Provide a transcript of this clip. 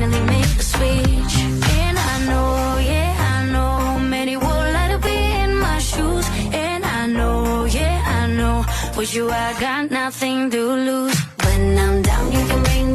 finally make the switch. And I know, yeah, I know, many would like to be in my shoes. And I know, yeah, I know, with you I got nothing to lose. When I'm down, you can bring